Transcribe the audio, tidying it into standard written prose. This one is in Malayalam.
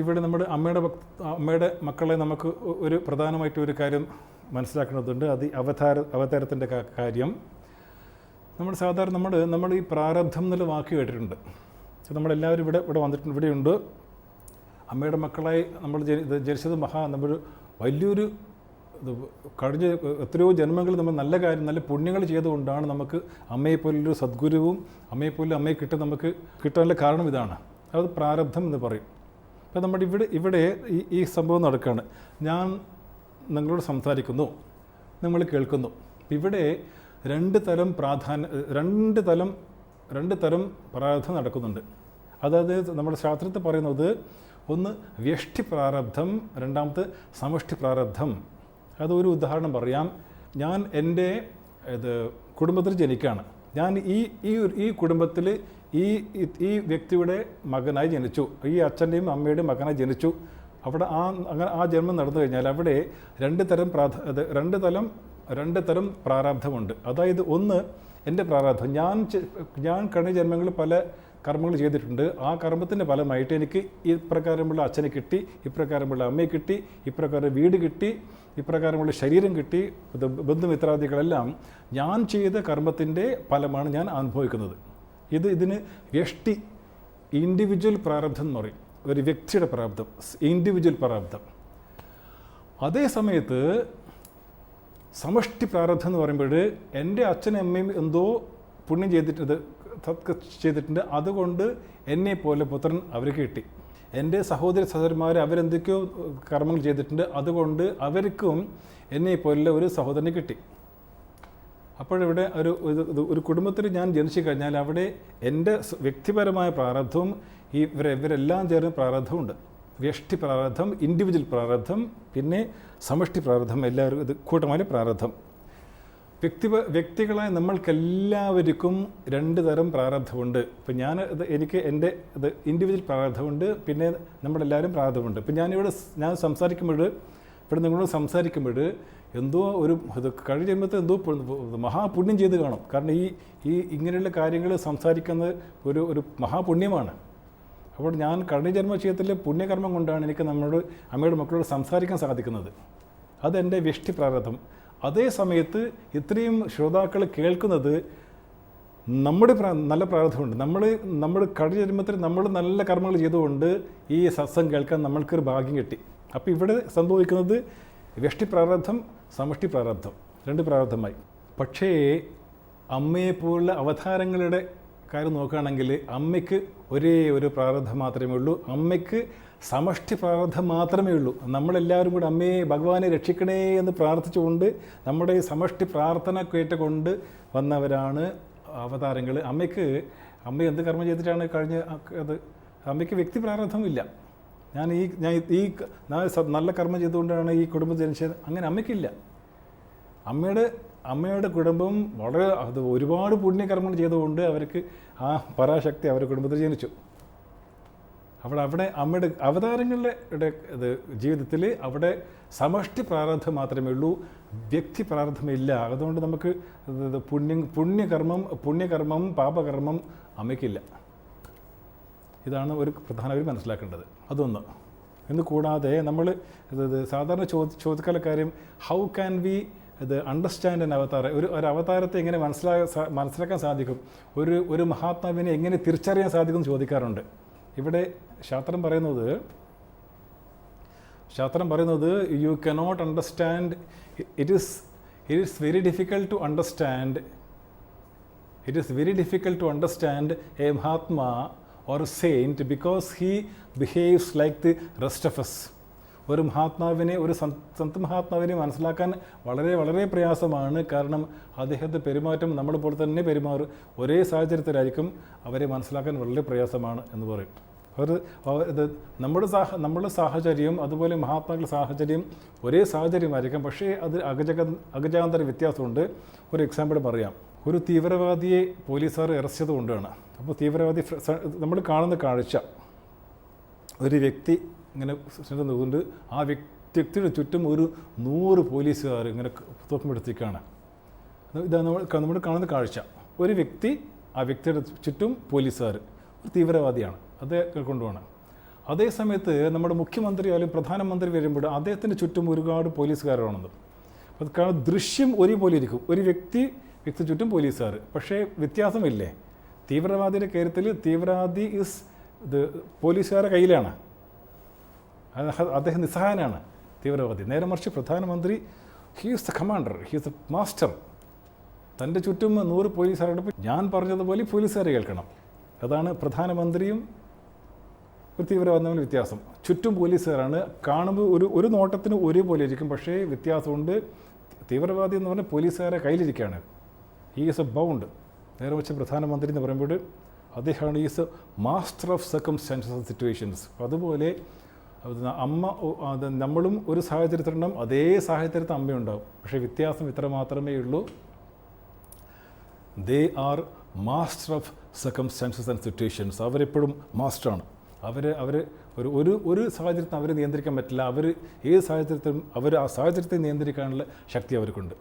ഇവിടെ നമ്മുടെ അമ്മയുടെ മക്കളെ നമുക്ക് ഒരു പ്രധാനമായിട്ടൊരു കാര്യം മനസ്സിലാക്കേണ്ടതുണ്ട്. അത് അവതാരത്തിൻ്റെ കാര്യം. നമ്മൾ സാധാരണ നമ്മൾ ഈ പ്രാരബ്ധം എന്നുള്ള വാക്ക് കേട്ടിട്ടുണ്ട്. നമ്മളെല്ലാവരും ഇവിടെ വന്നിട്ടുണ്ട്, ഇവിടെയുണ്ട്. അമ്മയുടെ മക്കളായി നമ്മൾ ജനിച്ചത് നമ്മൾ വലിയൊരു കഴിഞ്ഞ എത്രയോ ജന്മങ്ങൾ നമ്മൾ നല്ല കാര്യം നല്ല പുണ്യങ്ങൾ ചെയ്തുകൊണ്ടാണ് നമുക്ക് അമ്മയെപ്പോലൊരു സദ്ഗുരുവും അമ്മയെ നമുക്ക് കിട്ടാനുള്ള കാരണം ഇതാണ്. അത് പ്രാരബ്ധം എന്ന് പറയും. അപ്പോൾ നമ്മുടെ ഇവിടെ ഈ സംഭവം നടക്കുകയാണ്. ഞാൻ നിങ്ങളോട് സംസാരിക്കുന്നു, നിങ്ങൾ കേൾക്കുന്നു. ഇവിടെ രണ്ട് തരം പ്രാരബ്ധം നടക്കുന്നുണ്ട്. അതായത് നമ്മുടെ ശാസ്ത്രത്തിൽ പറയുന്നത് ഒന്ന് വ്യഷ്ടി പ്രാരബ്ധം, രണ്ടാമത്തെ സമഷ്ടി പ്രാരബ്ധം. അതൊരു ഉദാഹരണം പറയാം. ഞാൻ എൻ്റെ കുടുംബത്തിൽ ജനിക്കുകയാണ്. ഞാൻ ഈ കുടുംബത്തിൽ ഈ വ്യക്തിയുടെ മകനായി ജനിച്ചു, ഈ അച്ഛൻ്റെയും അമ്മയുടെയും മകനായി ജനിച്ചു. അവിടെ ആ ജന്മം നടന്നു കഴിഞ്ഞാൽ അവിടെ രണ്ട് തരം പ്രാരാബ്ധമുണ്ട്. അതായത് ഒന്ന് എൻ്റെ പ്രാരാബ്ധം, ഞാൻ കഴിഞ്ഞ ജന്മങ്ങളിൽ പല കർമ്മങ്ങൾ ചെയ്തിട്ടുണ്ട്. ആ കർമ്മത്തിൻ്റെ ഫലമായിട്ട് എനിക്ക് ഇപ്രകാരമുള്ള അച്ഛനെ കിട്ടി, ഇപ്രകാരമുള്ള അമ്മയെ കിട്ടി, ഇപ്രകാരം വീട് കിട്ടി, ഇപ്രകാരമുള്ള ശരീരം കിട്ടി, ബന്ധുമിത്രാദികളെല്ലാം ഞാൻ ചെയ്ത കർമ്മത്തിൻ്റെ ഫലമാണ് ഞാൻ അനുഭവിക്കുന്നത്. ഇതിന് വ്യഷ്ടി ഇൻഡിവിജ്വൽ പ്രാരബ്ധം എന്ന് പറയും. ഒരു വ്യക്തിയുടെ പ്രാരബ്ധം, ഇൻഡിവിജ്വൽ പ്രാരബ്ധം. അതേ സമയത്ത് സമഷ്ടി പ്രാരബ്ധം എന്ന് പറയുമ്പോൾ എൻ്റെ അച്ഛനും അമ്മയും എന്തോ പുണ്യം ചെയ്തിട്ടുണ്ട്, അതുകൊണ്ട് എന്നെപ്പോലെ പുത്രൻ അവർക്ക് കിട്ടി. എൻ്റെ സഹോദരന്മാർ അവരെന്തൊക്കെയോ കർമ്മങ്ങൾ ചെയ്തിട്ടുണ്ട്, അതുകൊണ്ട് അവർക്കും എന്നെപ്പോലെ ഒരു സഹോദരനെ കിട്ടി. അപ്പോഴിവിടെ ഒരു കുടുംബത്തിൽ ഞാൻ ജനിച്ചു കഴിഞ്ഞാൽ അവിടെ എൻ്റെ വ്യക്തിപരമായ പ്രാരബ്ധവും ഇവരെല്ലാം ചേർന്ന പ്രാരബ്ധമുണ്ട്. വ്യഷ്ടി പ്രാരബ്ധം, ഇൻഡിവിജ്വൽ പ്രാരബ്ധം, പിന്നെ സമഷ്ടി പ്രാരബ്ധം, എല്ലാവരും ഇത് കൂട്ടമായ പ്രാരബ്ധം. വ്യക്തികളായ നമ്മൾക്കെല്ലാവർക്കും രണ്ട് തരം പ്രാരബ്ധമുണ്ട്. ഇപ്പം എനിക്ക് എൻ്റെ ഇൻഡിവിജ്വൽ പ്രാരബ്ധമുണ്ട്, പിന്നെ നമ്മളെല്ലാവരും പ്രാരബ്ധമുണ്ട്. ഇപ്പം ഞാൻ സംസാരിക്കുമ്പോൾ ഇവിടെ നിങ്ങളോട് സംസാരിക്കുമ്പോൾ എന്തോ കഴിഞ്ഞ ജന്മത്തിൽ എന്തോ മഹാപുണ്യം ചെയ്ത് കാണും. കാരണം ഈ ഇങ്ങനെയുള്ള കാര്യങ്ങൾ സംസാരിക്കുന്നത് ഒരു മഹാപുണ്യമാണ്. അപ്പോൾ ഞാൻ കഴിഞ്ഞ ജന്മ ജീവിതത്തിലെ പുണ്യകർമ്മം കൊണ്ടാണ് എനിക്ക് അമ്മയുടെ മക്കളോട് സംസാരിക്കാൻ സാധിക്കുന്നത്. അതെൻ്റെ വ്യഷ്ടി പ്രാരബ്ധം. അതേ സമയത്ത് ഇത്രയും ശ്രോതാക്കൾ കേൾക്കുന്നത് നമ്മുടെ നല്ല പ്രാരബ്ധമുണ്ട്. നമ്മൾ കഴിഞ്ഞ ജന്മത്തിൽ നമ്മൾ നല്ല കർമ്മങ്ങൾ ചെയ്തുകൊണ്ട് ഈ സത്സംഗം കേൾക്കാൻ നമ്മൾക്കൊരു ഭാഗ്യം കിട്ടി. അപ്പോൾ ഇവിടെ സംഭവിക്കുന്നത് വ്യഷ്ടി പ്രാരബ്ധം, സമഷ്ടി പ്രാരബ്ധം, രണ്ട് പ്രാരബ്ധമായി. പക്ഷേ അമ്മയെപ്പോലുള്ള അവതാരങ്ങളുടെ കാര്യം നോക്കുകയാണെങ്കിൽ അമ്മയ്ക്ക് ഒരേ ഒരു പ്രാരബ്ധം മാത്രമേ ഉള്ളൂ. അമ്മയ്ക്ക് സമഷ്ടി പ്രാരബ്ധം മാത്രമേ ഉള്ളൂ. നമ്മളെല്ലാവരും കൂടി അമ്മയെ ഭഗവാനെ രക്ഷിക്കണേ എന്ന് പ്രാർത്ഥിച്ചുകൊണ്ട് നമ്മുടെ ഈ സമഷ്ടി പ്രാർത്ഥന കേട്ടുകൊണ്ട് വന്നവരാണ് അവതാരങ്ങൾ. അമ്മ എന്ത് കർമ്മം ചെയ്തിട്ടാണ് അമ്മയ്ക്ക് വ്യക്തി പ്രാരബ്ധമില്ല. ഞാൻ നല്ല കർമ്മം ചെയ്തുകൊണ്ടാണ് ഈ കുടുംബം ജനിച്ചത്, അങ്ങനെ അമ്മയ്ക്കില്ല. അമ്മയുടെ കുടുംബം ഒരുപാട് പുണ്യകർമ്മങ്ങൾ ചെയ്തുകൊണ്ട് അവർക്ക് ആ പരാശക്തി അവരുടെ കുടുംബത്തിൽ ജനിച്ചു. അവിടെ അമ്മയുടെ അവതാരങ്ങളുടെ ജീവിതത്തിൽ അവിടെ സമഷ്ടി പ്രാരബ്ധം മാത്രമേ ഉള്ളൂ, വ്യക്തി പ്രാരബ്ധമില്ല. അതുകൊണ്ട് നമുക്ക് പുണ്യകർമ്മം പാപകർമ്മം അമ്മയ്ക്കില്ല. ഇതാണ് ഒരു പ്രധാനമായി മനസ്സിലാക്കേണ്ടത്. അതൊന്ന്. എന്ന് കൂടാതെ നമ്മൾ സാധാരണ ചോദിക്കാനുള്ള കാര്യം, how can we understand an avatar? ഒരു അവതാരത്തെ എങ്ങനെ മനസ്സിലാക്കാൻ സാധിക്കും? ഒരു മഹാത്മാവിനെ എങ്ങനെ തിരിച്ചറിയാൻ സാധിക്കും എന്ന് ചോദിക്കാറുണ്ട്. ഇവിടെ ശാസ്ത്രം പറയുന്നത് you cannot understand, it is very difficult to understand a Mahatma or saint because he behaves like the rest of us. ഒരു സന്ത് മഹാത്മാവിനെ മനസ്സിലാക്കാൻ വളരെ വളരെ പ്രയാസമാണ്. കാരണം അദ്ദേഹത്തെ പെരുമാറ്റം നമ്മളെ പോലെ തന്നെ ഒരേ സാഹചര്യത്തിലായിരിക്കും. അവരെ മനസ്സിലാക്കാൻ വളരെ പ്രയാസമാണ് എന്ന് പറയും. നമ്മുടെ സാഹചര്യം അതുപോലെ മഹാത്മാക്കളുടെ സാഹചര്യം ഒരേ സാഹചര്യമായിരിക്കാം, പക്ഷേ അത് അഗജാന്തര വ്യത്യാസമുണ്ട്. ഒരു എക്സാമ്പിൾ പറയാം. ഒരു തീവ്രവാദിയെ പോലീസുകാർ അറസ്റ്റ് ചെയ്തുകൊണ്ടാണ്. അപ്പോൾ തീവ്രവാദി നമ്മൾ കാണുന്ന കാഴ്ച, ഒരു വ്യക്തി ഇങ്ങനെ നിന്നുകൊണ്ട് ആ വ്യക്തിയുടെ ചുറ്റും 100 പോലീസുകാർ ഇങ്ങനെ തോക്കുമെടുത്തേക്കാണ്. ഇതാണ് നമ്മൾ കാണുന്ന കാഴ്ച. ഒരു വ്യക്തി, ആ വ്യക്തിയുടെ ചുറ്റും പോലീസുകാർ, ഒരു തീവ്രവാദിയാണ്, അത് കൊണ്ടുപോകണം. അതേ സമയത്ത് നമ്മുടെ മുഖ്യമന്ത്രി അല്ലെങ്കിൽ പ്രധാനമന്ത്രി വരുമ്പോൾ അദ്ദേഹത്തിന് ചുറ്റും ഒരുപാട് പോലീസുകാരാണെന്ന്. അത് ദൃശ്യം ഒരുപോലെ ഇരിക്കും. ഒരു വ്യക്തി ചുറ്റും പോലീസുകാർ. പക്ഷേ വ്യത്യാസമില്ലേ? തീവ്രവാദിയുടെ കാര്യത്തിൽ തീവ്രവാദി ഇത് പോലീസുകാരുടെ കയ്യിലാണ്. അദ്ദേഹം നിസ്സഹായനാണ് തീവ്രവാദി. നേരെ മറിച്ച് പ്രധാനമന്ത്രി he's the commander, he's the master. തൻ്റെ ചുറ്റും 100 പോലീസുകാരുടെ ഞാൻ പറഞ്ഞതുപോലെ പോലീസുകാരെ കേൾക്കണം. അതാണ് പ്രധാനമന്ത്രിയും ഒരു തീവ്രവാദി തമ്മിൽ വ്യത്യാസം. ചുറ്റും പോലീസുകാരാണ്. കാണുമ്പോൾ ഒരു നോട്ടത്തിന് ഒരുപോലെ ഇരിക്കും, പക്ഷേ വ്യത്യാസമുണ്ട്. തീവ്രവാദി എന്ന് പറഞ്ഞാൽ പോലീസുകാരെ കയ്യിലിരിക്കുകയാണ്. Is A bound. നേരെ വെച്ച് പ്രധാനമന്ത്രി എന്ന് പറയുമ്പോൾ അദ്ദേഹമാണ് is A master of circumstances and situations. അതുപോലെ നമ്മളും ഒരു സാഹചര്യത്തിലുണ്ടാവും, അതേ സാഹചര്യത്തിൽ അമ്മയുണ്ടാവും. പക്ഷേ വ്യത്യാസം ഇത്ര മാത്രമേ ഉള്ളൂ. They are master of circumstances and situations. അവരെപ്പോഴും മാസ്റ്ററാണ്. അവർ ഒരു സാഹചര്യത്തിൽ അവരെ നിയന്ത്രിക്കാൻ പറ്റില്ല. അവർ ഏത് സാഹചര്യത്തിലും ആ സാഹചര്യത്തെ നിയന്ത്രിക്കാനുള്ള ശക്തി അവർക്കുണ്ട്.